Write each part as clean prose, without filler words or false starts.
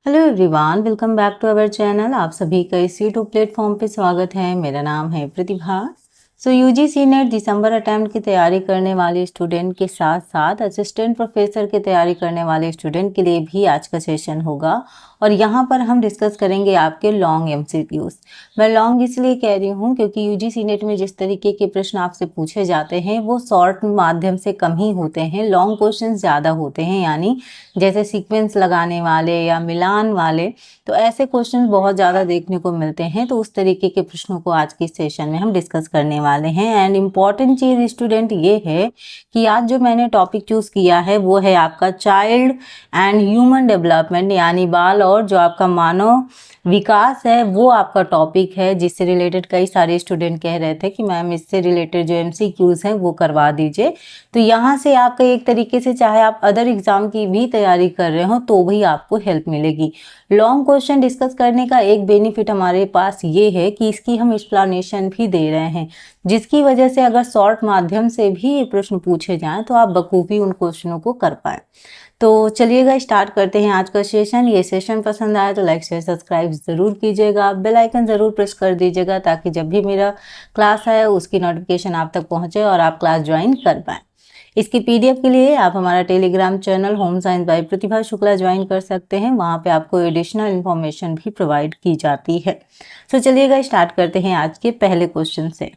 Hello everyone, welcome back to our channel. आप सभी का इस यूट्यूब प्लेटफॉर्म पे स्वागत है। मेरा नाम है प्रतिभा। यूजीसी नेट दिसंबर अटेम्प्ट की तैयारी करने वाले स्टूडेंट के साथ साथ असिस्टेंट प्रोफेसर की तैयारी करने वाले स्टूडेंट के लिए भी आज का सेशन होगा और यहाँ पर हम डिस्कस करेंगे आपके लॉन्ग एमसीक्यूज। मैं लॉन्ग इसलिए कह रही हूँ क्योंकि यूजीसी नेट में जिस तरीके के प्रश्न आपसे पूछे जाते हैं वो शॉर्ट माध्यम से कम ही होते हैं, लॉन्ग क्वेश्चन ज़्यादा होते हैं, यानी जैसे सीक्वेंस लगाने वाले या मिलान वाले, तो ऐसे क्वेश्चन बहुत ज़्यादा देखने को मिलते हैं। तो उस तरीके के प्रश्नों को आज के सेशन में हम डिस्कस करने वाले हैं। एंड इम्पॉर्टेंट चीज़ स्टूडेंट ये है कि आज जो मैंने टॉपिक चूज़ किया है वो है आपका चाइल्ड एंड ह्यूमन डेवलपमेंट, यानी बाल और जो आपका मानव विकास है वो आपका टॉपिक है, जिससे रिलेटेड कई सारे स्टूडेंट कह रहे थे कि मैम इससे रिलेटेड जो एमसीक्यूज हैं वो करवा दीजिए। तो यहाँ से आपका एक तरीके से चाहे आप अदर एग्जाम की भी तैयारी कर रहे हो तो भी आपको हेल्प मिलेगी। लॉन्ग क्वेश्चन डिस्कस करने का एक बेनिफिट हमारे पास ये है कि इसकी हम एक्सप्लेनेशन भी दे रहे हैं, जिसकी वजह से अगर शॉर्ट माध्यम से भी ये प्रश्न पूछे जाएं तो आप बखूबी उन क्वेश्चनों को कर पाएं। तो चलिएगा स्टार्ट करते हैं आज का सेशन। ये सेशन पसंद आए तो लाइक शेयर सब्सक्राइब ज़रूर कीजिएगा, बेल आइकन ज़रूर प्रेस कर दीजिएगा ताकि जब भी मेरा क्लास आए उसकी नोटिफिकेशन आप तक पहुंचे और आप क्लास ज्वाइन कर पाएँ। इसकी पीडीएफ के लिए आप हमारा Telegram channel home science by Pratibha Shukla join कर सकते हैं। वहाँ पे आपको एडिशनल इन्फॉर्मेशन भी प्रोवाइड की जाती है। तो चलिएगा स्टार्ट करते हैं आज के पहले क्वेश्चन से।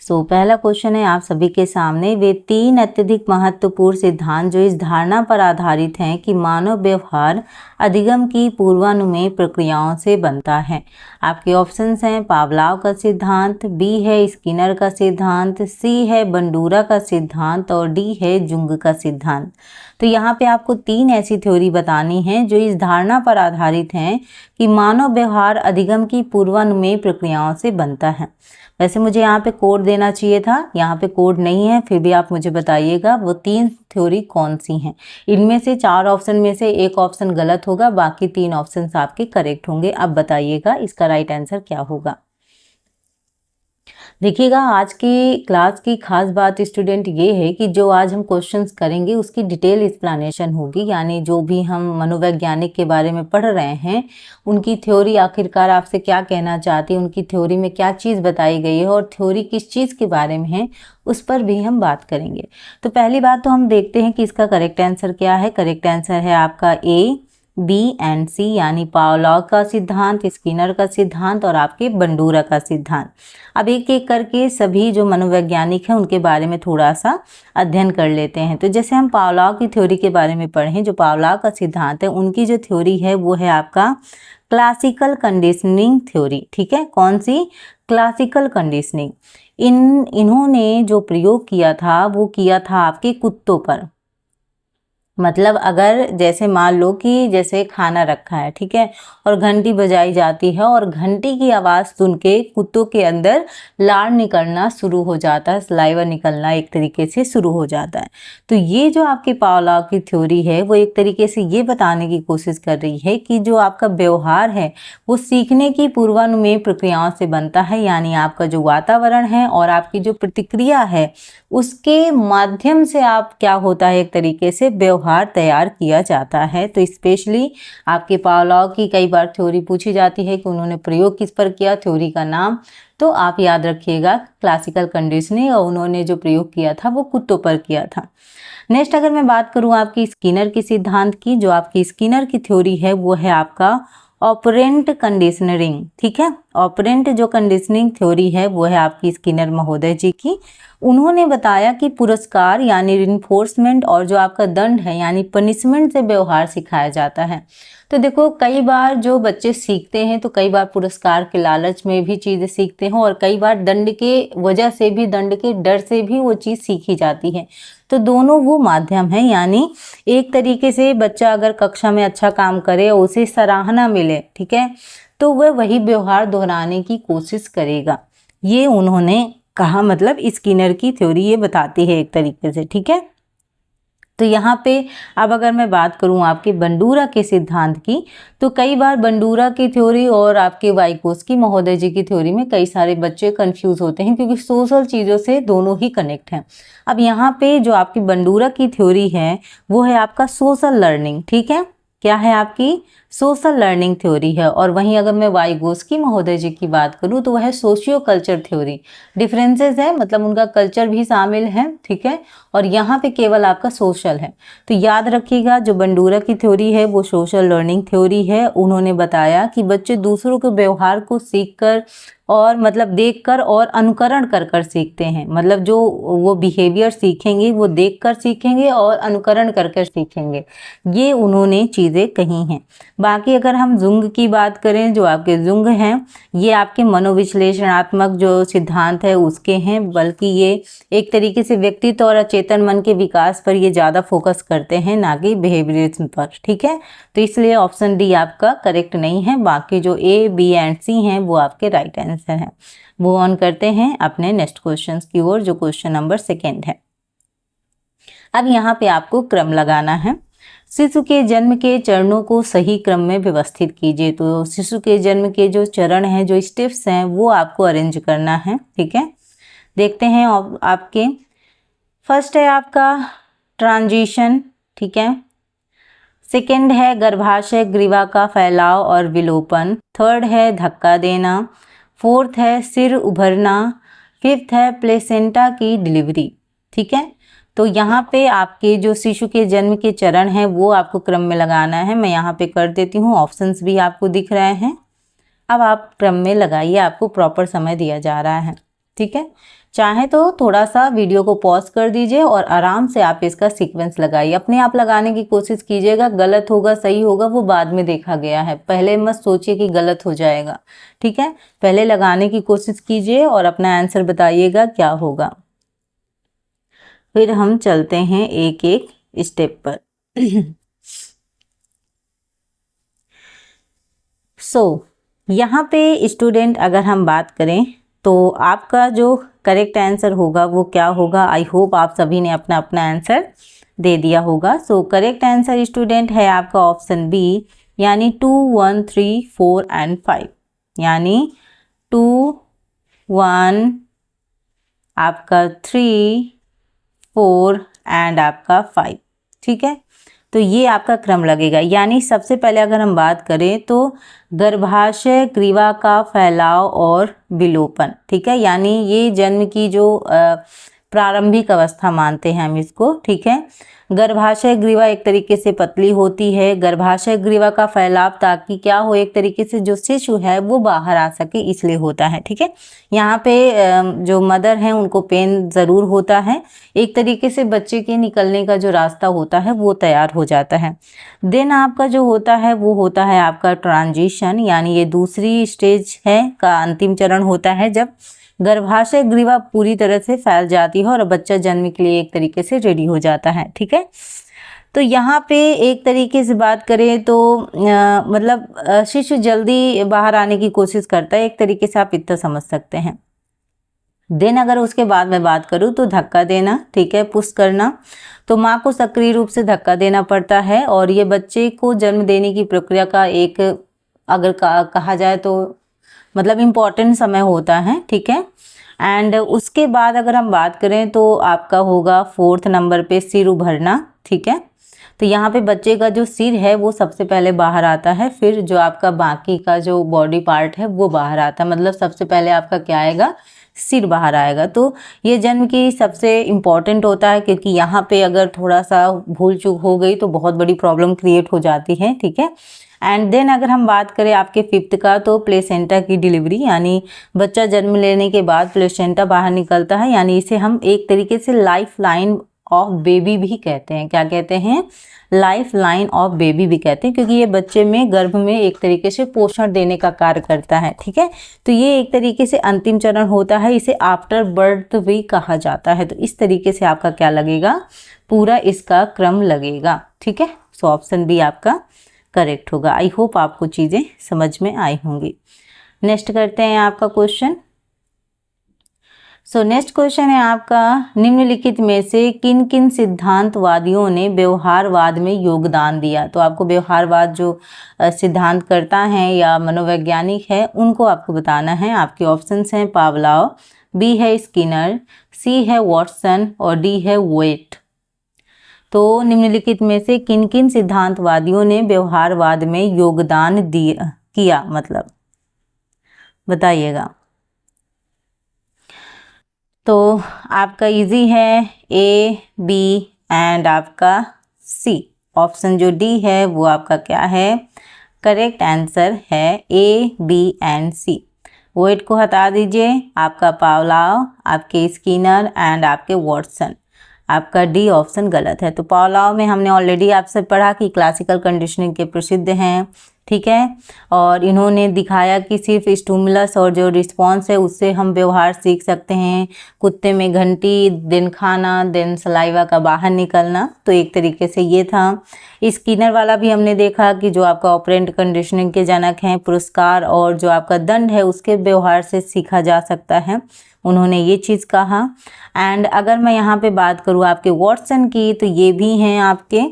पहला क्वेश्चन है आप सभी के सामने, वे 3 अत्यधिक महत्वपूर्ण सिद्धांत जो इस धारणा पर आधारित हैं कि मानव व्यवहार अधिगम की पूर्वानुमेय प्रक्रियाओं से बनता है। आपके ऑप्शंस हैं पावलाव का सिद्धांत, बी है स्किनर का सिद्धांत, सी है बंडूरा का सिद्धांत और डी है जुंग का सिद्धांत। तो यहाँ पे आपको 3 ऐसी थ्योरी बतानी है जो इस धारणा पर आधारित हैं कि मानव व्यवहार अधिगम की पूर्वानुमेय प्रक्रियाओं से बनता है। वैसे मुझे यहाँ पे कोड देना चाहिए था, यहाँ पे कोड नहीं है, फिर भी आप मुझे बताइएगा वो 3 थ्योरी कौन सी हैं। इनमें से 4 ऑप्शन में से एक ऑप्शन गलत होगा, बाकी 3 ऑप्शन आपके करेक्ट होंगे। अब बताइएगा इसका राइट आंसर क्या होगा। देखिएगा आज की क्लास की खास बात स्टूडेंट ये है कि जो आज हम क्वेश्चंस करेंगे उसकी डिटेल एक्सप्लेनेशन होगी, यानी जो भी हम मनोवैज्ञानिक के बारे में पढ़ रहे हैं उनकी थ्योरी आखिरकार आपसे क्या कहना चाहती है, उनकी थ्योरी में क्या चीज़ बताई गई है और थ्योरी किस चीज़ के बारे में है उस पर भी हम बात करेंगे। तो पहली बात तो हम देखते हैं कि इसका करेक्ट आंसर क्या है। करेक्ट आंसर है आपका ए, बी एंड सी, यानी पावलॉव का सिद्धांत, स्किनर का सिद्धांत और आपके बंडूरा का सिद्धांत। अब एक एक करके सभी जो मनोवैज्ञानिक हैं उनके बारे में थोड़ा सा अध्ययन कर लेते हैं। तो जैसे हम पावलॉव की थ्योरी के बारे में पढ़ें, जो पावलॉव का सिद्धांत है उनकी जो थ्योरी है वो है आपका क्लासिकल कंडीशनिंग थ्योरी। ठीक है, कौन सी? Classical conditioning. इन्होंने जो प्रयोग किया था वो किया था आपके कुत्तों पर। मतलब अगर जैसे मान लो कि जैसे खाना रखा है, ठीक है, और घंटी बजाई जाती है और घंटी की आवाज़ सुन के कुत्तों के अंदर लार निकलना शुरू हो जाता है, सलाइवा निकलना एक तरीके से शुरू हो जाता है। तो ये जो आपके पावलॉव की थ्योरी है वो एक तरीके से ये बताने की कोशिश कर रही है कि जो आपका व्यवहार है वो सीखने की पूर्वानुमेय प्रक्रियाओं से बनता है, यानी आपका जो वातावरण है और आपकी जो प्रतिक्रिया है उसके माध्यम से आप क्या होता है एक तरीके से व्यवहार तैयार किया जाता है। तो स्पेशली आपके पावलॉव की कई बार थ्योरी पूछी जाती है कि उन्होंने प्रयोग किस पर किया, थ्योरी का नाम, तो आप याद रखिएगा क्लासिकल कंडीशनिंग, और उन्होंने जो प्रयोग किया था वो कुत्तों पर किया था। नेक्स्ट अगर मैं बात करूं आपकी स्किनर के सिद्धांत की, जो आपकी स्किनर की थ्योरी है वो है आपका ऑपरेंट कंडीशनरिंग। ठीक है, ऑपरेंट जो कंडीशनिंग थ्योरी है वो है आपकी स्किनर महोदय जी की। उन्होंने बताया कि पुरस्कार यानी रिइंफोर्समेंट और जो आपका दंड है यानी पनिशमेंट से व्यवहार सिखाया जाता है। तो देखो कई बार जो बच्चे सीखते हैं तो कई बार पुरस्कार के लालच में भी चीज़ें सीखते हैं और कई बार दंड के वजह से भी, दंड के डर से भी वो चीज़ सीखी जाती है। तो दोनों वो माध्यम है, यानी एक तरीके से बच्चा अगर कक्षा में अच्छा काम करे और उसे सराहना मिले, ठीक है, तो वह वही व्यवहार दोहराने की कोशिश करेगा। ये उन्होंने कहा, मतलब स्किनर की थ्योरी ये बताती है एक तरीके से। ठीक है, तो यहाँ पे अब अगर मैं बात करूँ आपके बंडूरा के सिद्धांत की, तो कई बार बंडूरा की थ्योरी और आपके वाइकोस्की महोदय जी की थ्योरी में कई सारे बच्चे कंफ्यूज होते हैं, क्योंकि सोशल चीज़ों से दोनों ही कनेक्ट हैं। अब यहाँ पे जो आपकी बंडूरा की थ्योरी है वो है आपका सोशल लर्निंग, ठीक है, क्या है आपकी सोशल लर्निंग थ्योरी है। और वहीं अगर मैं वाइगोस्की महोदय जी की बात करूं तो वह है सोशियो कल्चर थ्योरी। डिफरेंसेस है, मतलब उनका कल्चर भी शामिल है, ठीक है, और यहाँ पे केवल आपका सोशल है। तो याद रखिएगा जो बंडूरा की थ्योरी है वो सोशल लर्निंग थ्योरी है। उन्होंने बताया कि बच्चे दूसरों के व्यवहार को सीखकर और मतलब देखकर और अनुकरण कर कर सीखते हैं, मतलब जो वो बिहेवियर सीखेंगे वो देखकर सीखेंगे और अनुकरण कर कर सीखेंगे, ये उन्होंने चीज़ें कही हैं। बाकी अगर हम जुंग की बात करें, जो आपके जुंग हैं ये आपके मनोविश्लेषणात्मक जो सिद्धांत है उसके हैं, बल्कि ये एक तरीके से व्यक्तित्व और अचेतन मन के विकास पर ये ज़्यादा फोकस करते हैं, ना कि बिहेवियरिज्म पर, ठीक है। तो इसलिए ऑप्शन डी आपका करेक्ट नहीं है। बाकी जो ए, बी एंड सी हैं वो आपके राइट आंसर हैं। वो ऑन करते हैं अपने नेक्स्ट क्वेश्चन की ओर, जो क्वेश्चन नंबर 2 है। अब यहाँ पे आपको क्रम लगाना है। शिशु के जन्म के चरणों को सही क्रम में व्यवस्थित कीजिए। तो शिशु के जन्म के जो चरण हैं, जो स्टेप्स हैं, वो आपको अरेंज करना है, ठीक है। देखते हैं आपके फर्स्ट है आपका ट्रांजिशन, ठीक है। सेकंड है गर्भाशय ग्रीवा का फैलाव और विलोपन। थर्ड है धक्का देना। फोर्थ है सिर उभरना। फिफ्थ है प्लेसेंटा की डिलीवरी, ठीक है। तो यहाँ पे आपके जो शिशु के जन्म के चरण हैं वो आपको क्रम में लगाना है। मैं यहाँ पे कर देती हूँ, ऑप्शंस भी आपको दिख रहे हैं। अब आप क्रम में लगाइए, आपको प्रॉपर समय दिया जा रहा है, ठीक है। चाहे तो थोड़ा सा वीडियो को पॉज कर दीजिए और आराम से आप इसका सीक्वेंस लगाइए। अपने आप लगाने की कोशिश कीजिएगा, गलत होगा सही होगा वो बाद में देखा गया है, पहले मत सोचिए कि गलत हो जाएगा, ठीक है। पहले लगाने की कोशिश कीजिए और अपना आंसर बताइएगा क्या होगा, फिर हम चलते हैं एक एक स्टेप पर। यहाँ पे स्टूडेंट अगर हम बात करें तो आपका जो करेक्ट आंसर होगा वो क्या होगा। आई होप आप सभी ने अपना अपना आंसर दे दिया होगा। करेक्ट आंसर स्टूडेंट है आपका ऑप्शन बी, यानी 2, 1, 3, 4 एंड 5, यानी 2, 1, आपका 3, 4 एंड आपका 5, ठीक है। तो ये आपका क्रम लगेगा। यानी सबसे पहले अगर हम बात करें तो गर्भाशय ग्रीवा का फैलाव और विलोपन, ठीक है, यानी ये जन्म की जो प्रारंभिक अवस्था मानते हैं हम इसको, ठीक है। गर्भाशय ग्रीवा एक तरीके से पतली होती है। गर्भाशय ग्रीवा का फैलाव ताकि क्या हो, एक तरीके से जो शिशु है वो बाहर आ सके, इसलिए होता है, ठीक है। यहाँ पे जो मदर हैं उनको पेन ज़रूर होता है, एक तरीके से बच्चे के निकलने का जो रास्ता होता है वो तैयार हो जाता है। देन आपका जो होता है वो होता है आपका ट्रांजिशन, यानी ये दूसरी स्टेज है का अंतिम चरण होता है, जब गर्भाशय ग्रीवा पूरी तरह से फैल जाती है और बच्चा जन्म के लिए एक तरीके से रेडी हो जाता है, ठीक है। तो यहाँ पे एक तरीके से बात करें तो मतलब शिशु जल्दी बाहर आने की कोशिश करता है, एक तरीके से आप इतना समझ सकते हैं। देन अगर उसके बाद मैं बात करूँ तो धक्का देना, ठीक है, पुश करना। तो माँ को सक्रिय रूप से धक्का देना पड़ता है और ये बच्चे को जन्म देने की प्रक्रिया का एक अगर कहा जाए तो मतलब इम्पॉर्टेंट समय होता है, ठीक है। एंड उसके बाद अगर हम बात करें तो आपका होगा 4th नंबर पे सिर उभरना, ठीक है। तो यहाँ पे बच्चे का जो सिर है वो सबसे पहले बाहर आता है, फिर जो आपका बाकी का जो बॉडी पार्ट है वो बाहर आता है, मतलब सबसे पहले आपका क्या आएगा, सिर बाहर आएगा। तो ये जन्म की सबसे इम्पॉर्टेंट होता है, क्योंकि यहाँ पे अगर थोड़ा सा भूल चूक हो गई तो बहुत बड़ी प्रॉब्लम क्रिएट हो जाती है, ठीक है। एंड देन अगर हम बात करें आपके 5th का तो प्लेसेंटा की डिलीवरी, यानी बच्चा जन्म लेने के बाद प्लेसेंटा बाहर निकलता है, यानी इसे हम एक तरीके से लाइफ लाइन ऑफ बेबी भी कहते हैं। क्या कहते हैं, लाइफ लाइन ऑफ बेबी भी कहते हैं, क्योंकि ये बच्चे में गर्भ में एक तरीके से पोषण देने का कार्य करता है, ठीक है। तो ये एक तरीके से अंतिम चरण होता है, इसे आफ्टर बर्थ भी कहा जाता है। तो इस तरीके से आपका क्या लगेगा, पूरा इसका क्रम लगेगा, ठीक है। सो ऑप्शन बी आपका करेक्ट होगा। आई होप आपको चीज़ें समझ में आई होंगी। नेक्स्ट करते हैं आपका क्वेश्चन। सो नेक्स्ट क्वेश्चन है आपका, निम्नलिखित में से किन किन सिद्धांतवादियों ने व्यवहारवाद में योगदान दिया। तो आपको व्यवहारवाद जो सिद्धांत करता है या मनोवैज्ञानिक है उनको आपको बताना है। आपके ऑप्शंस हैं पावलोव, बी है स्किनर, सी है वॉटसन और डी है वेट। तो निम्नलिखित में से किन किन सिद्धांतवादियों ने व्यवहारवाद में योगदान किया, मतलब बताइएगा। तो आपका इजी है ए, बी एंड आपका सी। ऑप्शन जो डी है वो आपका क्या है, करेक्ट आंसर है ए, बी एंड सी। वेट को हटा दीजिए, आपका पावलोव, आपके स्किनर एंड आपके वॉटसन। आपका डी ऑप्शन गलत है। तो पावलोव में हमने ऑलरेडी आपसे पढ़ा कि क्लासिकल कंडीशनिंग के प्रसिद्ध हैं, ठीक है, और इन्होंने दिखाया कि सिर्फ स्टिमुलस और जो रिस्पॉन्स है उससे हम व्यवहार सीख सकते हैं। कुत्ते में घंटी, देन खाना, देन सलाइवा का बाहर निकलना, तो एक तरीके से ये था। स्किनर वाला भी हमने देखा कि जो आपका ऑपरेंट कंडीशनिंग के जनक हैं, पुरस्कार और जो आपका दंड है उसके व्यवहार से सीखा जा सकता है, उन्होंने ये चीज़ कहा। एंड अगर मैं यहाँ पे बात करूँ आपके वॉटसन की, तो ये भी हैं आपके,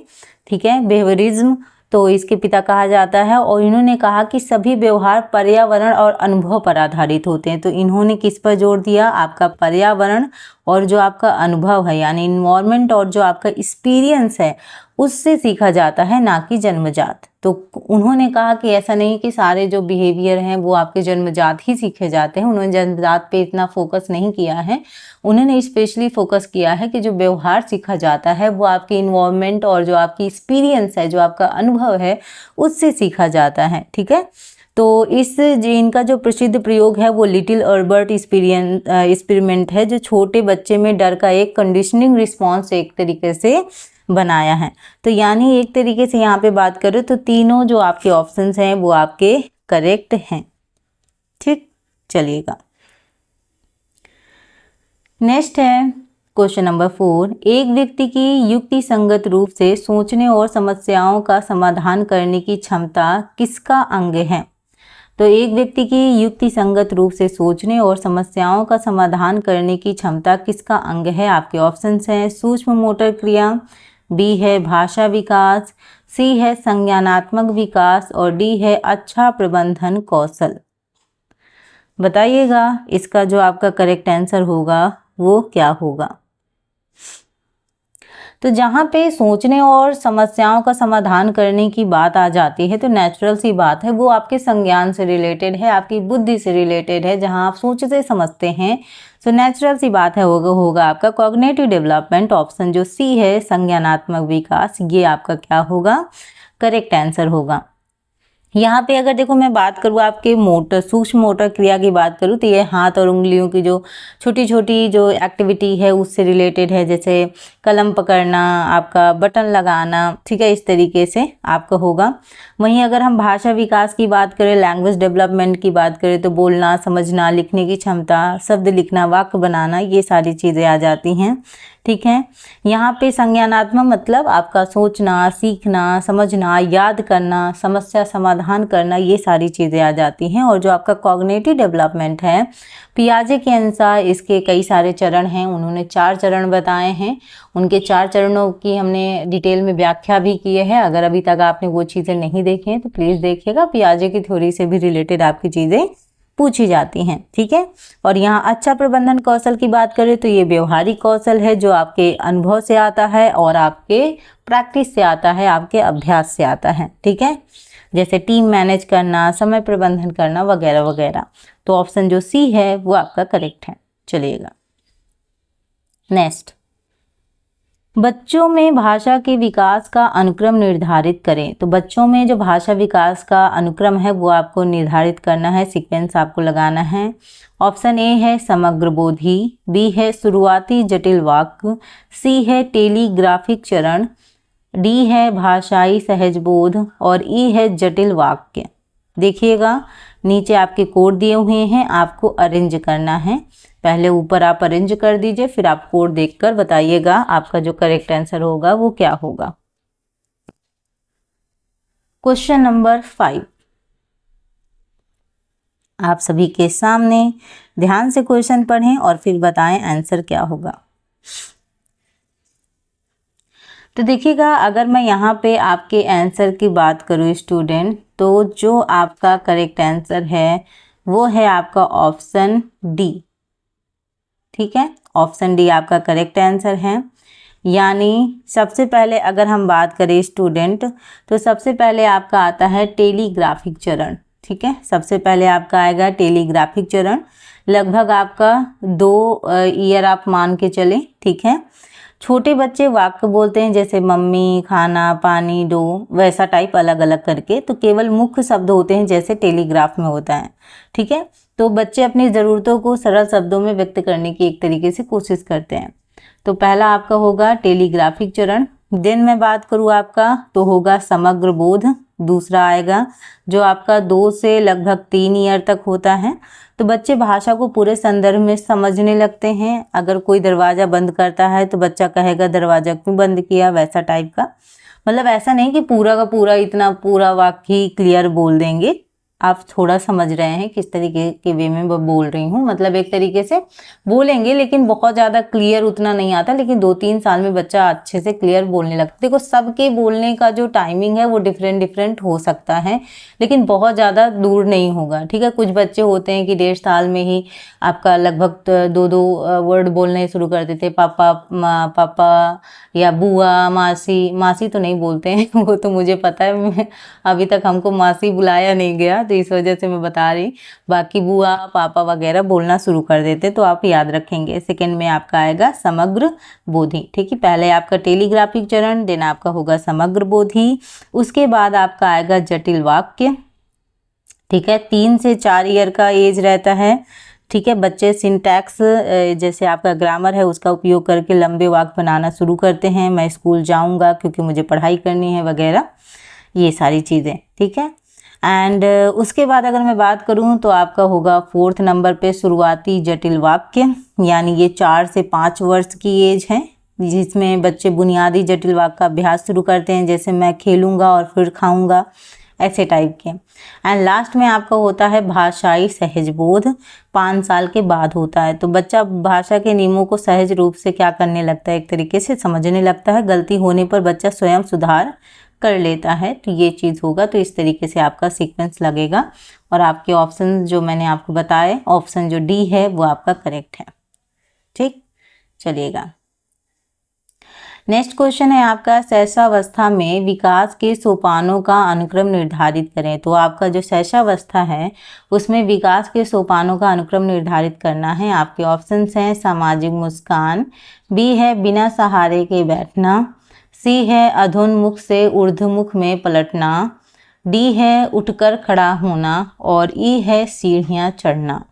ठीक है, बिहेवियरिज्म, तो इसके पिता कहा जाता है। और इन्होंने कहा कि सभी व्यवहार पर्यावरण और अनुभव पर आधारित होते हैं। तो इन्होंने किस पर जोर दिया, आपका पर्यावरण और जो आपका अनुभव है यानी इन्वायरमेंट और जो आपका एक्सपीरियंस है उससे सीखा जाता है, ना कि जन्मजात। तो उन्होंने कहा कि ऐसा नहीं कि सारे जो बिहेवियर हैं वो आपके जन्मजात ही सीखे जाते हैं। उन्होंने जन्मजात पे इतना फोकस नहीं किया है, उन्होंने स्पेशली फोकस किया है कि जो व्यवहार सीखा जाता है वो आपके इन्वायरमेंट और जो आपकी एक्सपीरियंस है, जो आपका अनुभव है, उससे सीखा जाता है, ठीक है। तो इनका जो प्रसिद्ध प्रयोग है वो लिटिल अल्बर्ट एक्सपेरिमेंट है, जो छोटे बच्चे में डर का एक कंडीशनिंग रिस्पॉन्स एक तरीके से बनाया है। तो यानी एक तरीके से यहाँ पे बात करें तो तीनों जो आपके ऑप्शंस हैं वो आपके करेक्ट हैं, ठीक। चलिएगा, नेक्स्ट है क्वेश्चन नंबर 4। एक व्यक्ति की युक्ति संगत रूप से सोचने और समस्याओं का समाधान करने की क्षमता किसका अंग है। तो एक व्यक्ति की युक्ति संगत रूप से सोचने और समस्याओं का समाधान करने की क्षमता किसका अंग है। आपके ऑप्शंस हैं सूक्ष्म मोटर क्रिया, बी है भाषा विकास, सी है संज्ञानात्मक विकास और डी है अच्छा प्रबंधन कौशल। बताइएगा इसका जो आपका करेक्ट आंसर होगा वो क्या होगा। तो जहाँ पे सोचने और समस्याओं का समाधान करने की बात आ जाती है तो नेचुरल सी बात है, वो आपके संज्ञान से रिलेटेड है, आपकी बुद्धि से रिलेटेड है, जहाँ आप सोचते समझते हैं। सो नेचुरल सी बात है होगा आपका कॉग्निटिव डेवलपमेंट। ऑप्शन जो सी है संज्ञानात्मक विकास, ये आपका क्या होगा, करेक्ट आंसर होगा। यहाँ पे अगर देखो मैं बात करूँ आपके सूक्ष्म मोटर क्रिया की बात करूँ तो ये हाथ और उंगलियों की जो छोटी छोटी जो एक्टिविटी है उससे रिलेटेड है, जैसे कलम पकड़ना, आपका बटन लगाना, ठीक है, इस तरीके से आपका होगा। वहीं अगर हम भाषा विकास की बात करें, लैंग्वेज डेवलपमेंट की बात करें, तो बोलना, समझना, लिखने की क्षमता, शब्द लिखना, वाक्य बनाना, ये सारी चीज़ें आ जाती हैं, ठीक है। यहाँ पे संज्ञानात्मक मतलब आपका सोचना, सीखना, समझना, याद करना, समस्या समाधान करना, ये सारी चीज़ें आ जाती हैं। और जो आपका कॉग्निटिव डेवलपमेंट है, पियाजे के अनुसार इसके कई सारे चरण हैं, उन्होंने 4 चरण बताए हैं। उनके 4 चरणों की हमने डिटेल में व्याख्या भी की है। अगर अभी तक आपने वो चीज़ें नहीं देखी हैं तो प्लीज़ देखिएगा, पियाजे की थ्योरी से भी रिलेटेड आपकी चीज़ें पूछी जाती हैं, ठीक है। और यहाँ अच्छा प्रबंधन कौशल की बात करें तो ये व्यवहारिक कौशल है जो आपके अनुभव से आता है और आपके प्रैक्टिस से आता है, आपके अभ्यास से आता है, ठीक है, जैसे टीम मैनेज करना, समय प्रबंधन करना वगैरह वगैरह। तो ऑप्शन जो सी है वो आपका करेक्ट है। चलिएगा नेक्स्ट, बच्चों में भाषा के विकास का अनुक्रम निर्धारित करें। तो बच्चों में जो भाषा विकास का अनुक्रम है वो आपको निर्धारित करना है, सीक्वेंस आपको लगाना है। ऑप्शन ए है समग्र बोधि, बी है शुरुआती जटिल वाक्य, सी है टेलीग्राफिक चरण, डी है भाषाई सहजबोध और ई है जटिल वाक्य। देखिएगा नीचे आपके कोड दिए हुए हैं, आपको अरेंज करना है। पहले ऊपर आप अरेंज कर दीजिए, फिर आप कोड देखकर बताइएगा आपका जो करेक्ट आंसर होगा वो क्या होगा। क्वेश्चन नंबर 5, आप सभी के सामने। ध्यान से क्वेश्चन पढ़ें और फिर बताएं आंसर क्या होगा। तो देखिएगा, अगर मैं यहाँ पे आपके आंसर की बात करूँ स्टूडेंट, तो जो आपका करेक्ट आंसर है वो है आपका ऑप्शन डी। ठीक है, ऑप्शन डी आपका करेक्ट आंसर है। यानी सबसे पहले अगर हम बात करें स्टूडेंट, तो सबसे पहले आपका आता है टेलीग्राफिक चरण। ठीक है, सबसे पहले आपका आएगा टेलीग्राफिक चरण। लगभग आपका 2 ईयर आप मान के चलें। ठीक है, छोटे बच्चे वाक्य बोलते हैं जैसे मम्मी, खाना, पानी, दो, वैसा टाइप अलग अलग करके। तो केवल मुख्य शब्द होते हैं जैसे टेलीग्राफ में होता है। ठीक है, तो बच्चे अपनी ज़रूरतों को सरल शब्दों में व्यक्त करने की एक तरीके से कोशिश करते हैं। तो पहला आपका होगा टेलीग्राफिक चरण। दिन में बात करूँ आपका, तो होगा समग्र बोध। दूसरा आएगा जो आपका 2 से लगभग 3 ईयर तक होता है। तो बच्चे भाषा को पूरे संदर्भ में समझने लगते हैं। अगर कोई दरवाज़ा बंद करता है तो बच्चा कहेगा दरवाज़ा क्यों बंद किया, वैसा टाइप का। मतलब ऐसा नहीं कि पूरा का पूरा इतना पूरा वाक्य ही क्लियर बोल देंगे। आप थोड़ा समझ रहे हैं किस तरीके के वे में बोल रही हूँ। मतलब एक तरीके से बोलेंगे लेकिन बहुत ज़्यादा क्लियर उतना नहीं आता, लेकिन 2-3 साल में बच्चा अच्छे से क्लियर बोलने लगता है। देखो, सबके बोलने का जो टाइमिंग है वो डिफरेंट डिफरेंट हो सकता है, लेकिन बहुत ज़्यादा दूर नहीं होगा। ठीक है, कुछ बच्चे होते हैं कि 1.5 साल में ही आपका लगभग 2-2 वर्ड बोलने शुरू कर देते हैं। पापा, पापा, या बुआ, मासी। मासी तो नहीं बोलते हैं वो तो मुझे पता है, मैं अभी तक हमको मासी बुलाया नहीं गया, तो इस वजह से मैं बता रही। बाकी बुआ, पापा वगैरह बोलना शुरू कर देते, तो आप याद रखेंगे। सेकंड में आपका आएगा समग्र बोधी। ठीक है, पहले आपका टेलीग्राफिक चरण, देन आपका होगा समग्र बोधी। उसके बाद आपका आएगा जटिल वाक्य। ठीक है, 3 से 4 ईयर का एज रहता है। ठीक है, बच्चे सिंटैक्स जैसे आपका ग्रामर है उसका उपयोग करके लंबे वाक्य बनाना शुरू करते हैं। मैं स्कूल जाऊंगा क्योंकि मुझे पढ़ाई करनी है वगैरह, ये सारी चीज़ें। ठीक है, एंड उसके बाद अगर मैं बात करूं तो आपका होगा 4th नंबर पे शुरुआती जटिल वाक्य। यानी ये 4 से 5 वर्ष की एज है, जिसमें बच्चे बुनियादी जटिल वाक्य का अभ्यास शुरू करते हैं, जैसे मैं खेलूंगा और फिर खाऊंगा, ऐसे टाइप के। एंड लास्ट में आपका होता है भाषाई सहजबोध, 5 साल के बाद होता है। तो बच्चा भाषा के नियमों को सहज रूप से क्या करने लगता है, एक तरीके से समझने लगता है। गलती होने पर बच्चा स्वयं सुधार कर लेता है। तो ये चीज़ होगा। तो इस तरीके से आपका सीक्वेंस लगेगा और आपके ऑप्शन जो मैंने आपको बताए, ऑप्शन जो डी है वो आपका करेक्ट है। ठीक, चलिएगा नेक्स्ट क्वेश्चन है आपका, शैशवावस्था में विकास के सोपानों का अनुक्रम निर्धारित करें। तो आपका जो शैशवावस्था है उसमें विकास के सोपानों का अनुक्रम निर्धारित करना है। आपके ऑप्शंस हैं सामाजिक मुस्कान, बी है बिना सहारे के बैठना, सी है अधोन्मुख से ऊर्ध्वमुख में पलटना, डी है उठकर खड़ा होना और ई है सीढ़ियाँ चढ़ना।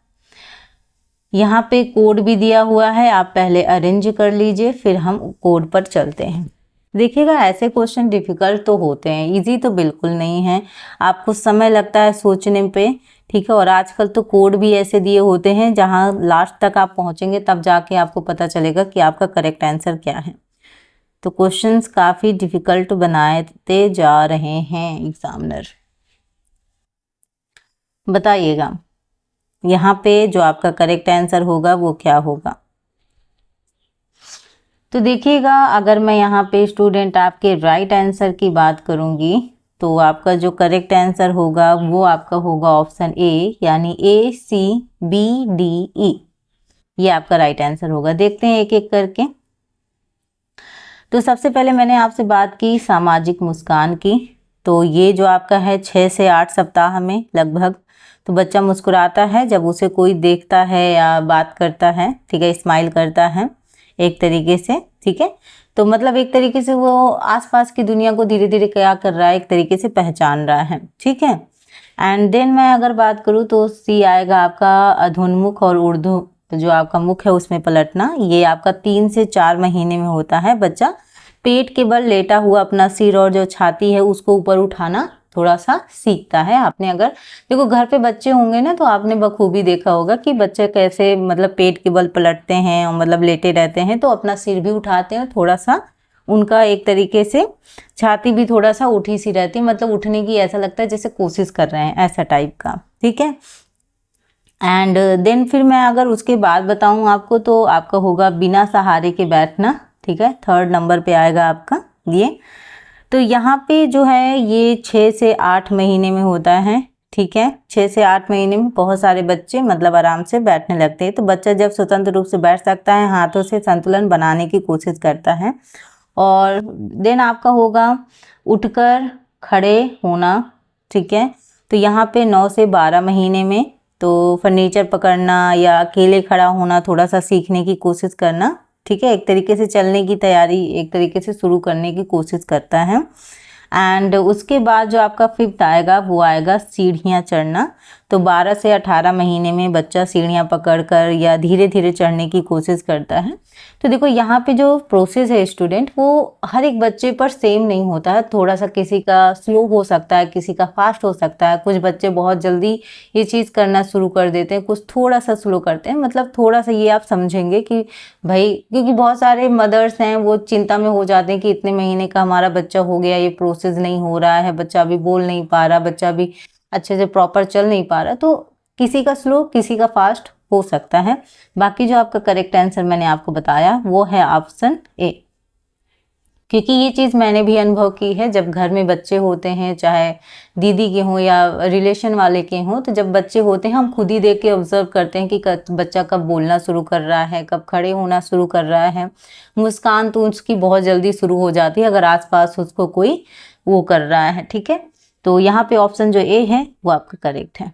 यहाँ पे कोड भी दिया हुआ है, आप पहले अरेंज कर लीजिए फिर हम कोड पर चलते हैं। देखिएगा, ऐसे क्वेश्चन डिफिकल्ट तो होते हैं, इजी तो बिल्कुल नहीं है। आपको समय लगता है सोचने पे। ठीक है, और आजकल तो कोड भी ऐसे दिए होते हैं जहाँ लास्ट तक आप पहुँचेंगे तब जाके आपको पता चलेगा कि आपका करेक्ट आंसर क्या है। तो क्वेश्चंस काफ़ी डिफिकल्ट बनाते जा रहे हैं एग्जामिनर। बताइएगा यहाँ पे जो आपका करेक्ट आंसर होगा वो क्या होगा। तो देखिएगा, अगर मैं यहाँ पे स्टूडेंट आपके राइट आंसर की बात करूँगी तो आपका जो करेक्ट आंसर होगा वो आपका होगा ऑप्शन ए, यानी ACBDE, ये आपका राइट आंसर होगा। देखते हैं एक एक करके। तो सबसे पहले मैंने आपसे बात की सामाजिक मुस्कान की। तो ये जो आपका है 6 से 8 सप्ताह में लगभग, तो बच्चा मुस्कुराता है जब उसे कोई देखता है या बात करता है। ठीक है, स्माइल करता है एक तरीके से। ठीक है, तो मतलब एक तरीके से वो आसपास की दुनिया को धीरे धीरे क्या कर रहा है, एक तरीके से पहचान रहा है। ठीक है, एंड देन मैं अगर बात करूँ तो सी आएगा आपका अधोन्मुख और ऊर्ध्व, तो जो आपका मुख है उसमें पलटना। ये आपका 3 से 4 महीने में होता है। बच्चा पेट के बल लेटा हुआ अपना सिर और जो छाती है उसको ऊपर उठाना थोड़ा सा सीखता है। आपने अगर देखो घर पे बच्चे होंगे ना तो आपने बखूबी देखा होगा कि बच्चे कैसे मतलब पेट के बल पलटते हैं और मतलब लेटे रहते हैं, तो अपना सिर भी उठाते हैं थोड़ा सा, उनका एक तरीके से छाती भी थोड़ा सा उठी सी रहती है, मतलब उठने की ऐसा लगता है जैसे कोशिश कर रहे हैं, ऐसा टाइप का। ठीक है, एंड देन फिर मैं अगर उसके बाद बताऊं आपको तो आपका होगा बिना सहारे के बैठना, ठीक है, 3rd नंबर पे आएगा आपका ये। तो यहाँ पे जो है ये 6 से 8 महीने में होता है, ठीक है, 6 से 8 महीने में बहुत सारे बच्चे मतलब आराम से बैठने लगते हैं। तो बच्चा जब स्वतंत्र रूप से बैठ सकता है, हाथों से संतुलन बनाने की कोशिश करता है। और देन आपका होगा उठकर खड़े होना, ठीक है। तो यहाँ पे 9 से 12 महीने में तो फर्नीचर पकड़ना या अकेले खड़ा होना, थोड़ा सा सीखने की कोशिश करना, ठीक है, एक तरीके से चलने की तैयारी एक तरीके से शुरू करने की कोशिश करता है। एंड उसके बाद जो आपका 5th आएगा वो आएगा सीढ़ियाँ चढ़ना। तो 12 से 18 महीने में बच्चा सीढ़ियाँ पकड़कर या धीरे धीरे चढ़ने की कोशिश करता है। तो देखो यहाँ पे जो प्रोसेस है स्टूडेंट, वो हर एक बच्चे पर सेम नहीं होता है, थोड़ा सा किसी का स्लो हो सकता है, किसी का फास्ट हो सकता है। कुछ बच्चे बहुत जल्दी ये चीज़ करना शुरू कर देते हैं, कुछ थोड़ा सा स्लो करते हैं। मतलब थोड़ा सा ये आप समझेंगे कि भाई, क्योंकि बहुत सारे मदर्स हैं वो चिंता में हो जाते हैं कि इतने महीने का हमारा बच्चा हो गया, ये प्रोसेस नहीं हो रहा है, बच्चा अभी बोल नहीं पा रहा, बच्चा अभी अच्छे से प्रॉपर चल नहीं पा रहा। तो किसी का स्लो किसी का फास्ट हो सकता है। बाकी जो आपका करेक्ट आंसर मैंने आपको बताया वो है ऑप्शन ए, क्योंकि ये चीज़ मैंने भी अनुभव की है। जब घर में बच्चे होते हैं, चाहे दीदी के हों या रिलेशन वाले के हों, तो जब बच्चे होते हैं हम खुद ही देख के ऑब्जर्व करते हैं कि बच्चा कब बोलना शुरू कर रहा है, कब खड़े होना शुरू कर रहा है। मुस्कान तो उसकी बहुत जल्दी शुरू हो जाती है अगर आसपास उसको कोई वो कर रहा है, ठीक है। तो यहाँ पे ऑप्शन जो ए है वो आपका करेक्ट है।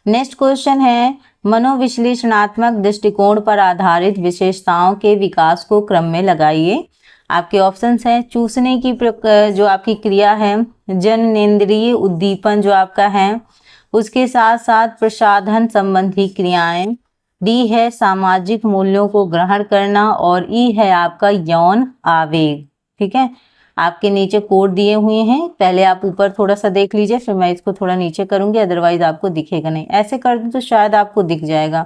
नेक्स्ट क्वेश्चन है, मनोविश्लेषणात्मक दृष्टिकोण पर आधारित विशेषताओं के विकास को क्रम में लगाइए। आपके ऑप्शंस हैं चूसने की जो आपकी क्रिया है, जननेंद्रिय उद्दीपन जो आपका है, उसके साथ साथ प्रसाधन संबंधी क्रियाएं, डी है सामाजिक मूल्यों को ग्रहण करना, और ई है आपका यौन आवेग, ठीक है। आपके नीचे कोड दिए हुए हैं, पहले आप ऊपर थोड़ा सा देख लीजिए, फिर मैं इसको थोड़ा नीचे करूंगी, अदरवाइज आपको दिखेगा नहीं। ऐसे कर दूं तो शायद आपको दिख जाएगा,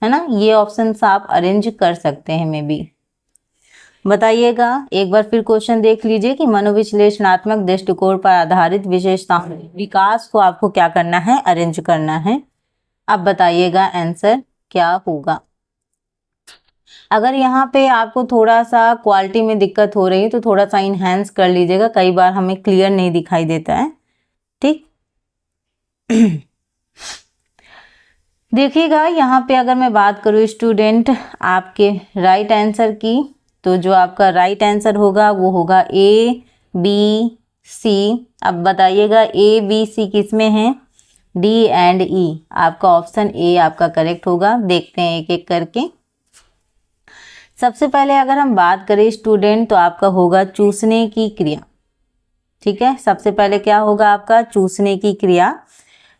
है ना। ये ऑप्शंस आप अरेंज कर सकते हैं, मे बी। बताइएगा एक बार फिर क्वेश्चन देख लीजिए कि मनोविश्लेषणात्मक दृष्टिकोण पर आधारित विशेषताओं विकास को आपको क्या करना है, अरेंज करना है। अब बताइएगा आंसर क्या होगा। अगर यहाँ पे आपको थोड़ा सा क्वालिटी में दिक्कत हो रही है तो थोड़ा सा इनहेंस कर लीजिएगा, कई बार हमें क्लियर नहीं दिखाई देता है, ठीक। देखिएगा यहाँ पे अगर मैं बात करूँ स्टूडेंट आपके राइट आंसर की, तो जो आपका राइट आंसर होगा वो होगा ए बी सी। अब बताइएगा ए बी सी किस में है, डी एंड ई। आपका ऑप्शन ए आपका करेक्ट होगा। देखते हैं एक एक करके। सबसे पहले अगर हम बात करें स्टूडेंट तो आपका होगा चूसने की क्रिया, ठीक है। सबसे पहले क्या होगा आपका चूसने की क्रिया।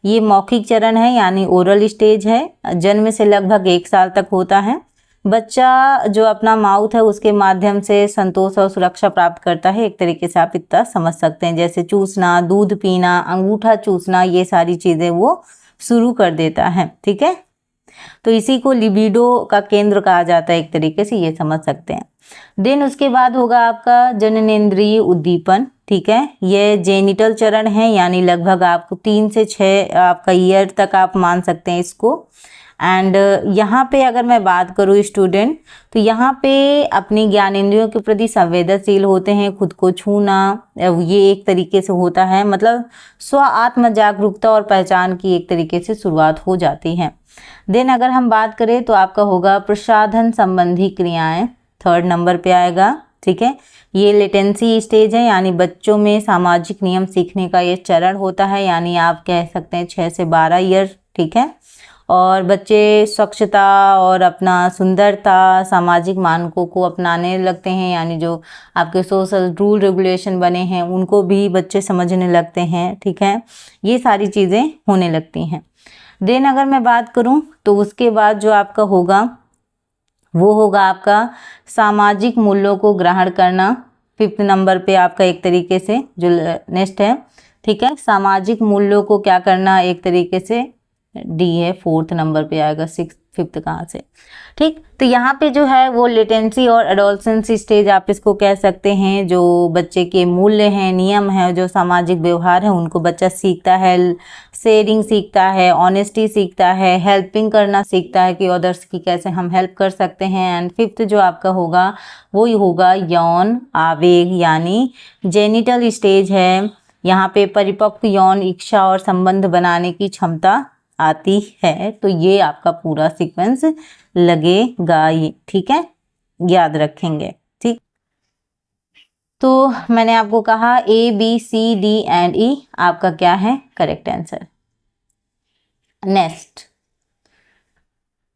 ये मौखिक चरण है यानी ओरल स्टेज है, जन्म से लगभग 1 साल तक होता है। बच्चा जो अपना माउथ है उसके माध्यम से संतोष और सुरक्षा प्राप्त करता है, एक तरीके से आप इतना समझ सकते हैं। जैसे चूसना, दूध पीना, अंगूठा चूसना, ये सारी चीज़ें वो शुरू कर देता है, ठीक है। तो इसी को लिबिडो का केंद्र कहा जाता है, एक तरीके से ये समझ सकते हैं। देन उसके बाद होगा आपका जननेंद्रिय उद्दीपन, ठीक है। ये जेनिटल चरण है यानी लगभग आपको 3 से 6 आपका ईयर तक आप मान सकते हैं इसको। एंड यहाँ पे अगर मैं बात करूँ स्टूडेंट तो यहाँ पे अपनी ज्ञानेंद्रियों के प्रति संवेदनशील होते हैं, खुद को छूना ये एक तरीके से होता है, मतलब स्व आत्म जागरूकता और पहचान की एक तरीके से शुरुआत हो जाती है। देन अगर हम बात करें तो आपका होगा प्रसाधन संबंधी क्रियाएं, 3rd नंबर पे आएगा, ठीक है। ये लेटेंसी स्टेज है यानी बच्चों में सामाजिक नियम सीखने का ये चरण होता है, यानी आप कह सकते हैं 6 से 12 ईयर, ठीक है। और बच्चे स्वच्छता और अपना सुंदरता, सामाजिक मानकों को अपनाने लगते हैं, यानी जो आपके सोशल रूल रेगुलेशन बने हैं उनको भी बच्चे समझने लगते हैं, ठीक है। ये सारी चीज़ें होने लगती हैं। देन अगर मैं बात करूं तो उसके बाद जो आपका होगा वो होगा आपका सामाजिक मूल्यों को ग्रहण करना, 5th नंबर पे आपका एक तरीके से जो नेक्स्ट है, ठीक है। सामाजिक मूल्यों को क्या करना, एक तरीके से डी है, 4th नंबर पे आएगा, 6th फिफ्थ कहाँ से। ठीक, तो यहाँ पे जो है वो लेटेंसी और एडोलसेंस स्टेज आप इसको कह सकते हैं। जो बच्चे के मूल्य हैं, नियम है, जो सामाजिक व्यवहार है, उनको बच्चा सीखता है। शेयरिंग सीखता है, ऑनेस्टी सीखता है, हेल्पिंग करना सीखता है कि अदर्स की कैसे हम हेल्प कर सकते हैं। एंड फिफ्थ जो आपका होगा वो होगा यौन आवेग यानी जेनिटल स्टेज है। यहाँ पे परिपक्व यौन इच्छा और संबंध बनाने की क्षमता आती है। तो ये आपका पूरा सीक्वेंस लगेगा ये, ठीक है, याद रखेंगे। ठीक, तो मैंने आपको कहा ABCD&E आपका क्या है correct answer. Next,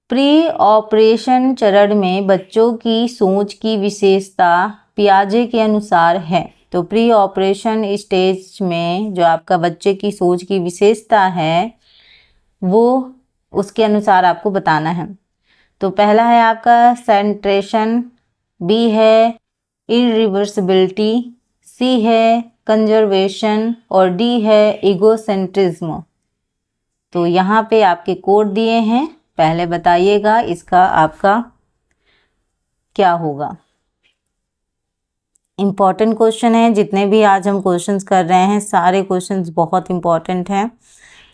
pre operation चरण में बच्चों की सोच की विशेषता पियाजे के अनुसार है। तो प्री ऑपरेशन स्टेज में जो आपका बच्चे की सोच की विशेषता है वो उसके अनुसार आपको बताना है। तो पहला है आपका सेंट्रेशन, बी है इरिवर्सिबिलिटी, सी है कंजर्वेशन और डी है ईगोसेंट्रिज्म। तो यहाँ पे आपके कोड दिए हैं, पहले बताइएगा इसका आपका क्या होगा। इम्पॉर्टेंट क्वेश्चन है, जितने भी आज हम क्वेश्चंस कर रहे हैं सारे क्वेश्चंस बहुत इम्पॉर्टेंट हैं।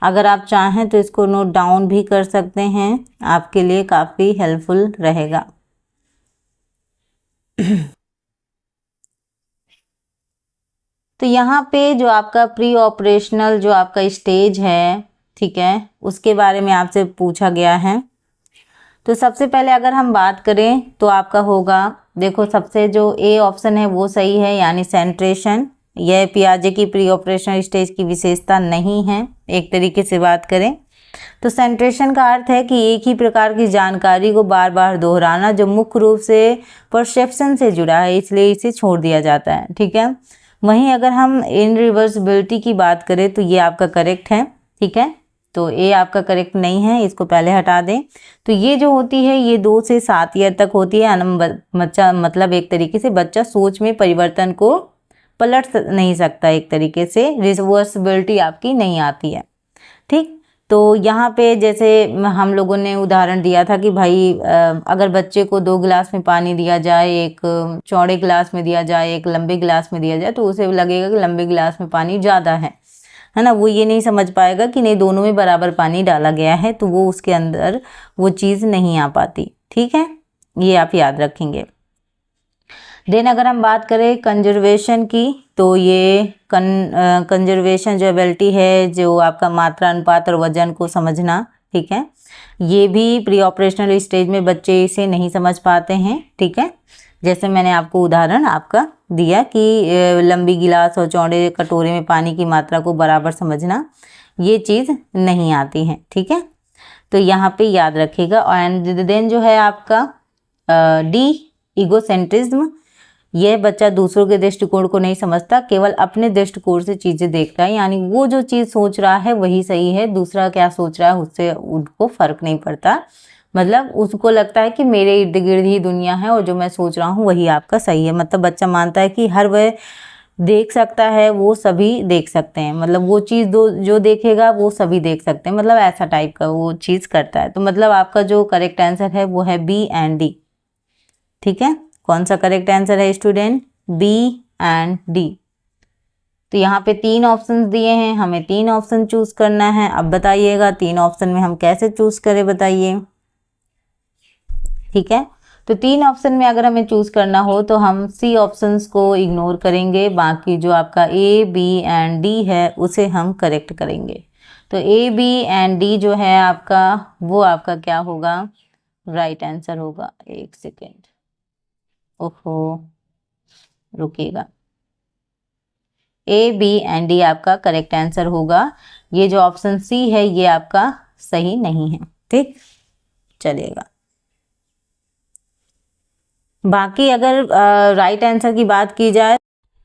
अगर आप चाहें तो इसको नोट डाउन भी कर सकते हैं, आपके लिए काफ़ी हेल्पफुल रहेगा। तो यहाँ पे जो आपका प्री ऑपरेशनल जो आपका स्टेज है, ठीक है, उसके बारे में आपसे पूछा गया है। तो सबसे पहले अगर हम बात करें तो आपका होगा, देखो सबसे जो ए ऑप्शन है वो सही है यानी सेंट्रेशन। यह पियाजे की प्री ऑपरेशनल स्टेज की विशेषता नहीं है। एक तरीके से बात करें तो सेंट्रेशन का अर्थ है कि एक ही प्रकार की जानकारी को बार बार दोहराना जो मुख्य रूप से परसेप्शन से जुड़ा है, इसलिए इसे छोड़ दिया जाता है। ठीक है, वहीं अगर हम इनरिवर्सिबिलिटी की बात करें तो ये आपका करेक्ट है। ठीक है, तो ए आपका करेक्ट नहीं है, इसको पहले हटा दें। तो ये जो होती है ये 2 से 7 ईयर तक होती है। बच्चा मतलब एक तरीके से बच्चा सोच में परिवर्तन को पलट नहीं सकता, एक तरीके से रिवर्सिबिलिटी आपकी नहीं आती है। ठीक, तो यहाँ पे जैसे हम लोगों ने उदाहरण दिया था कि भाई अगर बच्चे को 2 गिलास में पानी दिया जाए, एक चौड़े गिलास में दिया जाए, एक लंबे गिलास में दिया जाए, तो उसे लगेगा कि लंबे गिलास में पानी ज़्यादा है ना। वो ये नहीं समझ पाएगा कि नहीं दोनों में बराबर पानी डाला गया है, तो वो उसके अंदर वो चीज़ नहीं आ पाती। ठीक है, ये आप याद रखेंगे। देन अगर हम बात करें कंजर्वेशन की तो ये कंजर्वेशन जो एबिलिटी है, जो आपका मात्रा अनुपात और वजन को समझना, ठीक है, ये भी प्री ऑपरेशनल स्टेज में बच्चे इसे नहीं समझ पाते हैं। ठीक है, जैसे मैंने आपको उदाहरण आपका दिया कि लंबी गिलास और चौड़े कटोरे में पानी की मात्रा को बराबर समझना, ये चीज़ नहीं आती है। ठीक है, तो यहाँ पे याद रखिएगा। एंड देन जो है आपका डी ईगोसेंट्रिज्म, यह बच्चा दूसरों के दृष्टिकोण को नहीं समझता, केवल अपने दृष्टिकोण से चीज़ें देखता है, यानी वो जो चीज़ सोच रहा है वही सही है, दूसरा क्या सोच रहा है उससे उनको फर्क नहीं पड़ता। मतलब उसको लगता है कि मेरे इर्द गिर्द ही दुनिया है और जो मैं सोच रहा हूँ वही आपका सही है। मतलब बच्चा मानता है कि हर वह देख सकता है, वो सभी देख सकते हैं, मतलब वो चीज़ जो देखेगा वो सभी देख सकते हैं, मतलब ऐसा टाइप का वो चीज़ करता है। तो मतलब आपका जो करेक्ट आंसर है वो है बी एंड डी। ठीक है, कौन सा करेक्ट आंसर है स्टूडेंट? B and D. तो यहाँ पे 3 ऑप्शन दिए हैं, हमें 3 ऑप्शन चूज करना है। अब बताइएगा 3 ऑप्शन में हम कैसे चूज करें, बताइए। ठीक है, तो 3 ऑप्शन में अगर हमें चूज करना हो तो हम सी ऑप्शंस को इग्नोर करेंगे, बाकी जो आपका ए बी एंड डी है उसे हम करेक्ट करेंगे। तो ए बी एंड डी जो है आपका वो आपका क्या होगा? राइट आंसर होगा। एक सेकेंड, ओहो रुकिएगा, ए बी एंड डी आपका करेक्ट आंसर होगा। ये जो ऑप्शन सी है ये आपका सही नहीं है। ठीक, चलिएगा। बाकी अगर राइट आंसर की बात की जाए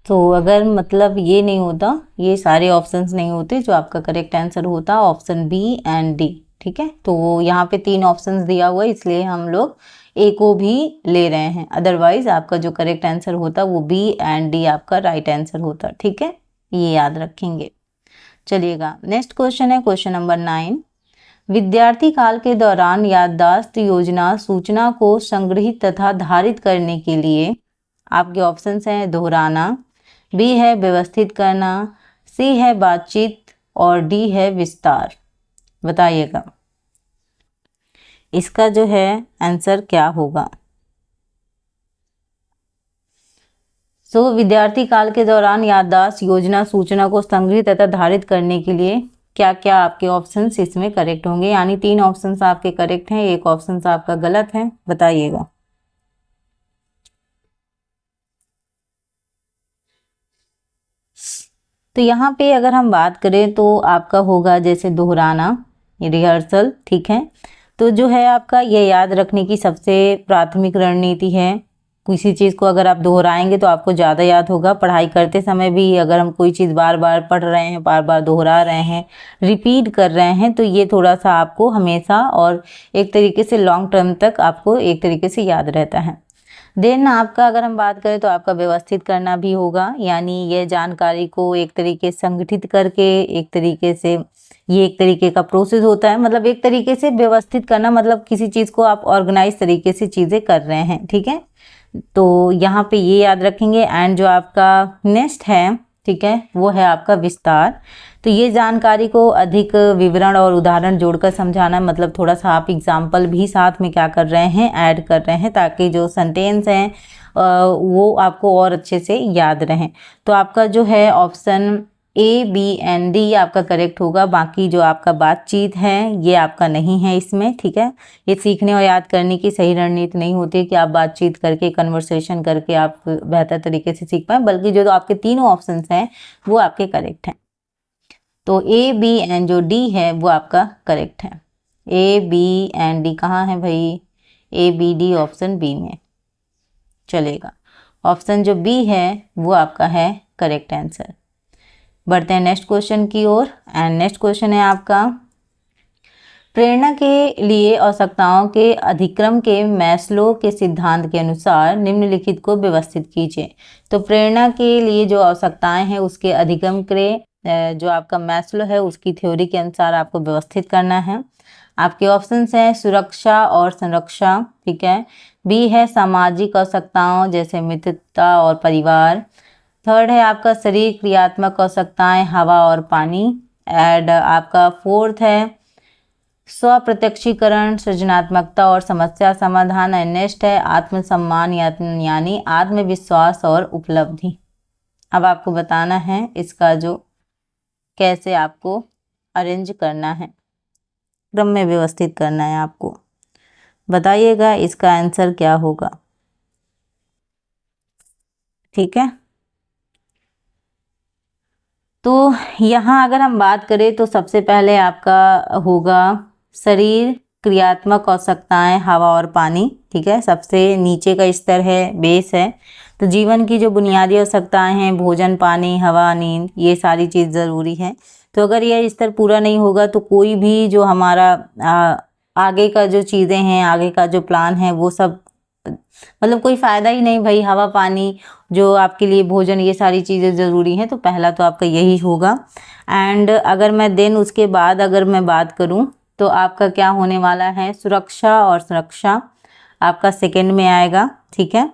तो अगर मतलब ये नहीं होता, ये सारे ऑप्शंस नहीं होते, जो आपका करेक्ट आंसर होता ऑप्शन बी एंड डी। ठीक है, तो यहाँ पे 3 ऑप्शंस दिया हुआ है इसलिए हम लोग ए को भी ले रहे हैं, अदरवाइज आपका जो करेक्ट आंसर होता वो बी एंड डी आपका राइट आंसर होता। ठीक है, ये याद रखेंगे। चलिएगा, नेक्स्ट क्वेश्चन है क्वेश्चन नंबर 9। विद्यार्थी काल के दौरान याददाश्त योजना सूचना को संग्रहित तथा धारित करने के लिए आपके ऑप्शंस हैं दोहराना, बी है व्यवस्थित करना, सी है बातचीत और डी है विस्तार। बताइएगा इसका जो है आंसर क्या होगा। विद्यार्थी काल के दौरान याददाश्त योजना सूचना को संग्रहित तथा धारित करने के लिए क्या क्या आपके ऑप्शंस इसमें करेक्ट होंगे, यानी 3 ऑप्शंस आपके करेक्ट हैं, एक ऑप्शन आपका गलत है। बताइएगा। तो यहाँ पे अगर हम बात करें तो आपका होगा जैसे दोहराना, रिहर्सल, ठीक है। तो जो है आपका ये याद रखने की सबसे प्राथमिक रणनीति है। किसी चीज़ को अगर आप दोहराएंगे तो आपको ज़्यादा याद होगा। पढ़ाई करते समय भी अगर हम कोई चीज़ बार बार पढ़ रहे हैं, बार बार दोहरा रहे हैं, रिपीट कर रहे हैं, तो ये थोड़ा सा आपको हमेशा और एक तरीके से लॉन्ग टर्म तक आपको एक तरीके से याद रहता है। देन आपका अगर हम बात करें तो आपका व्यवस्थित करना भी होगा, यानी ये जानकारी को एक तरीके से संगठित करके एक तरीके से, ये एक तरीके का प्रोसेस होता है, मतलब एक तरीके से व्यवस्थित करना, मतलब किसी चीज़ को आप ऑर्गेनाइज तरीके से चीज़ें कर रहे हैं, ठीक है। तो यहाँ पे ये याद रखेंगे। एंड जो आपका नेक्स्ट है, ठीक है, वो है आपका विस्तार। तो ये जानकारी को अधिक विवरण और उदाहरण जोड़कर समझाना, मतलब थोड़ा सा आप एग्जाम्पल भी साथ में क्या कर रहे हैं, ऐड कर रहे हैं, ताकि जो सेंटेंस हैं वो आपको और अच्छे से याद रहें। तो आपका जो है option A, B and D आपका करेक्ट होगा। बाकी जो आपका बातचीत है ये आपका नहीं है इसमें, ठीक है। ये सीखने और याद करने की सही रणनीति नहीं होती कि आप बातचीत करके, कन्वर्सेशन करके आप बेहतर तरीके से सीख पाएँ, बल्कि जो आपके तीनों ऑप्शंस हैं वो आपके करेक्ट हैं। तो ए, बी एंड जो डी है वो आपका करेक्ट है। ए, बी एंड डी कहाँ है भाई? ए, बी, डी ऑप्शन बी में चलेगा। ऑप्शन जो बी है वो आपका है करेक्ट आंसर। बढ़ते हैं नेक्स्ट क्वेश्चन की ओर। एंड नेक्स्ट क्वेश्चन है आपका, प्रेरणा के लिए आवश्यकताओं के अधिक्रम के मैस्लो के सिद्धांत के अनुसार निम्नलिखित को व्यवस्थित कीजिए। तो प्रेरणा के लिए जो आवश्यकताएं हैं उसके अधिक्रम के जो आपका मैस्लो है उसकी थ्योरी के अनुसार आपको व्यवस्थित करना है। आपके ऑप्शंस हैं सुरक्षा और संरक्षा, ठीक है। बी है सामाजिक आवश्यकताओं जैसे मित्रता और परिवार। थर्ड है आपका शरीर क्रियात्मक आवश्यकताएं, हवा और पानी। एंड आपका फोर्थ है स्वप्रत्यक्षीकरण, सृजनात्मकता और समस्या समाधान। एंड नेक्स्ट है आत्मसम्मान यानी आत्मविश्वास और उपलब्धि। अब आपको बताना है इसका जो कैसे आपको अरेंज करना है, क्रम में व्यवस्थित करना है आपको। बताइएगा इसका आंसर क्या होगा, ठीक है। तो यहाँ अगर हम बात करें तो सबसे पहले आपका होगा शरीर क्रियात्मक आवश्यकताएं, हवा और पानी, ठीक है। सबसे नीचे का स्तर है, बेस है। तो जीवन की जो बुनियादी आवश्यकताएं हैं, भोजन, पानी, हवा, नींद, ये सारी चीज़ ज़रूरी है। तो अगर यह स्तर पूरा नहीं होगा तो कोई भी जो हमारा आगे का जो चीज़ें हैं, आगे का जो प्लान है वो सब मतलब कोई फ़ायदा ही नहीं भाई। हवा, पानी, जो आपके लिए भोजन, ये सारी चीज़ें ज़रूरी हैं। तो पहला तो आपका यही होगा। एंड अगर मैं देन उसके बाद अगर मैं बात करूं तो आपका क्या होने वाला है, सुरक्षा और संरक्षा आपका सेकंड में आएगा, ठीक है।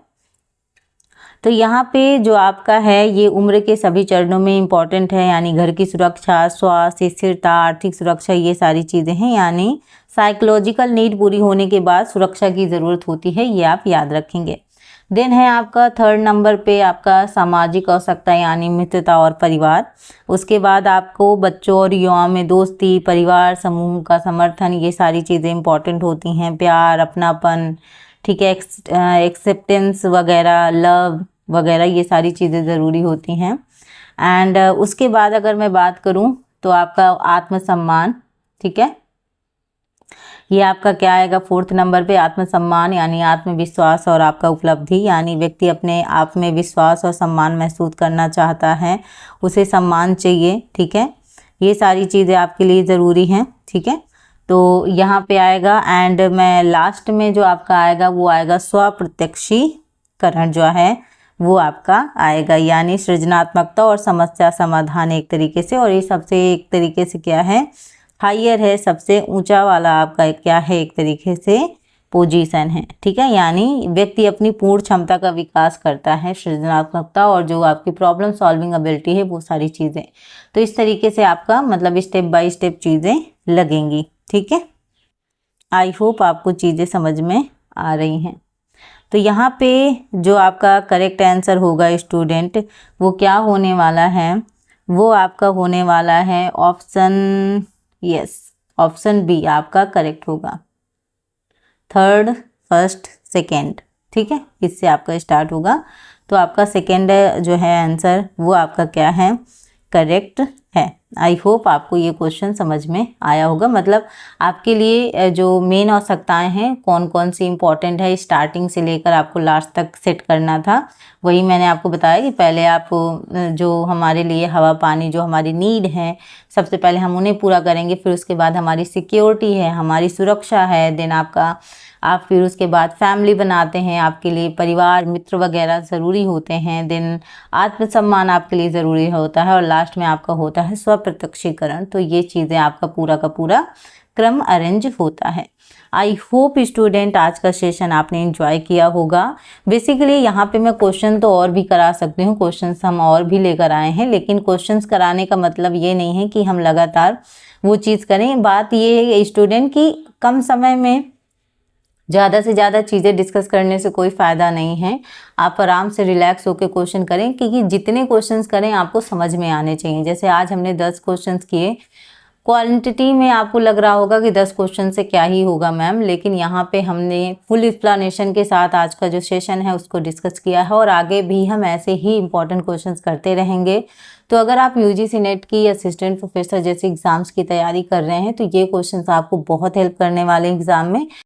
तो यहाँ पे जो आपका है ये उम्र के सभी चरणों में इम्पॉर्टेंट है, यानी घर की सुरक्षा, स्वास्थ्य, स्थिरता, आर्थिक सुरक्षा, ये सारी चीज़ें हैं। यानी साइकोलॉजिकल नीड पूरी होने के बाद सुरक्षा की ज़रूरत होती है, ये आप याद रखेंगे। देन है आपका थर्ड नंबर पे आपका सामाजिक आवश्यकता यानी मित्रता और परिवार। उसके बाद आपको बच्चों और युवाओं में दोस्ती, परिवार समूह का समर्थन, ये सारी चीज़ें इंपॉर्टेंट होती हैं। प्यार, अपनापन, ठीक है, एक्सेप्टेंस वगैरह, लव वगैरह, ये सारी चीज़ें ज़रूरी होती हैं। एंड उसके बाद अगर मैं बात करूं तो आपका आत्मसम्मान, ठीक है, ये आपका क्या आएगा फोर्थ नंबर पे, आत्मसम्मान यानी आत्मविश्वास और आपका उपलब्धि, यानी व्यक्ति अपने आप में विश्वास और सम्मान महसूस करना चाहता है, उसे सम्मान चाहिए, ठीक है। ये सारी चीज़ें आपके लिए ज़रूरी हैं, ठीक है। तो यहाँ पे आएगा। एंड मैं लास्ट में जो आपका आएगा वो आएगा स्वप्रत्यक्षीकरण जो है वो आपका आएगा, यानी सृजनात्मकता और समस्या समाधान एक तरीके से। और ये सबसे एक तरीके से क्या है, हायर है, सबसे ऊंचा वाला आपका क्या है, एक तरीके से पोजीशन है, ठीक है। यानी व्यक्ति अपनी पूर्ण क्षमता का विकास करता है, सृजनात्मकता और जो आपकी प्रॉब्लम सॉल्विंग एबिलिटी है वो सारी चीज़ें। तो इस तरीके से आपका मतलब स्टेप बाय स्टेप चीज़ें लगेंगी, ठीक है। आई होप आपको चीज़ें समझ में आ रही हैं। तो यहाँ पे जो आपका करेक्ट आंसर होगा स्टूडेंट, वो क्या होने वाला है, वो आपका होने वाला है ऑप्शन, यस, ऑप्शन बी आपका करेक्ट होगा। थर्ड, फर्स्ट, सेकेंड, ठीक है, इससे आपका स्टार्ट होगा। तो आपका सेकेंड जो है आंसर वो आपका क्या है, करेक्ट है। आई होप आपको ये क्वेश्चन समझ में आया होगा। मतलब आपके लिए जो मेन आवश्यकताएं हैं कौन कौन सी इंपॉर्टेंट है, स्टार्टिंग से लेकर आपको लास्ट तक सेट करना था, वही मैंने आपको बताया कि पहले आप जो हमारे लिए हवा पानी जो हमारी नीड है, सबसे पहले हम उन्हें पूरा करेंगे, फिर उसके बाद हमारी सिक्योरिटी है, हमारी सुरक्षा है, देन आप फिर उसके बाद फैमिली बनाते हैं, आपके लिए परिवार मित्र वगैरह ज़रूरी होते हैं, देन आत्मसम्मान आपके लिए ज़रूरी होता है, और लास्ट में आपका होता है स्व प्रत्यक्षीकरण। तो ये चीज़ें आपका पूरा का पूरा क्रम अरेंज होता है। आई होप स्टूडेंट आज का सेशन आपने एंजॉय किया होगा। बेसिकली यहाँ पे मैं क्वेश्चन तो और भी करा सकती हूँ, क्वेश्चंस हम और भी लेकर आए हैं, लेकिन क्वेश्चंस कराने का मतलब ये नहीं है कि हम लगातार वो चीज़ करें। बात ये है स्टूडेंट की कम समय में ज़्यादा से ज़्यादा चीज़ें डिस्कस करने से कोई फ़ायदा नहीं है। आप आराम से रिलैक्स होकर क्वेश्चन करें, क्योंकि जितने क्वेश्चंस करें आपको समझ में आने चाहिए। जैसे आज हमने 10 क्वेश्चंस किए, क्वांटिटी में आपको लग रहा होगा कि 10 क्वेश्चन से क्या ही होगा मैम, लेकिन यहाँ पे हमने फुल एक्सप्लेनेशन के साथ आज का जो सेशन है उसको डिस्कस किया है, और आगे भी हम ऐसे ही इंपॉर्टेंट क्वेश्चंस करते रहेंगे। तो अगर आप यूजीसी नेट की असिस्टेंट प्रोफेसर जैसे एग्जाम्स की तैयारी कर रहे हैं तो ये क्वेश्चंस आपको बहुत हेल्प करने वाले एग्जाम में।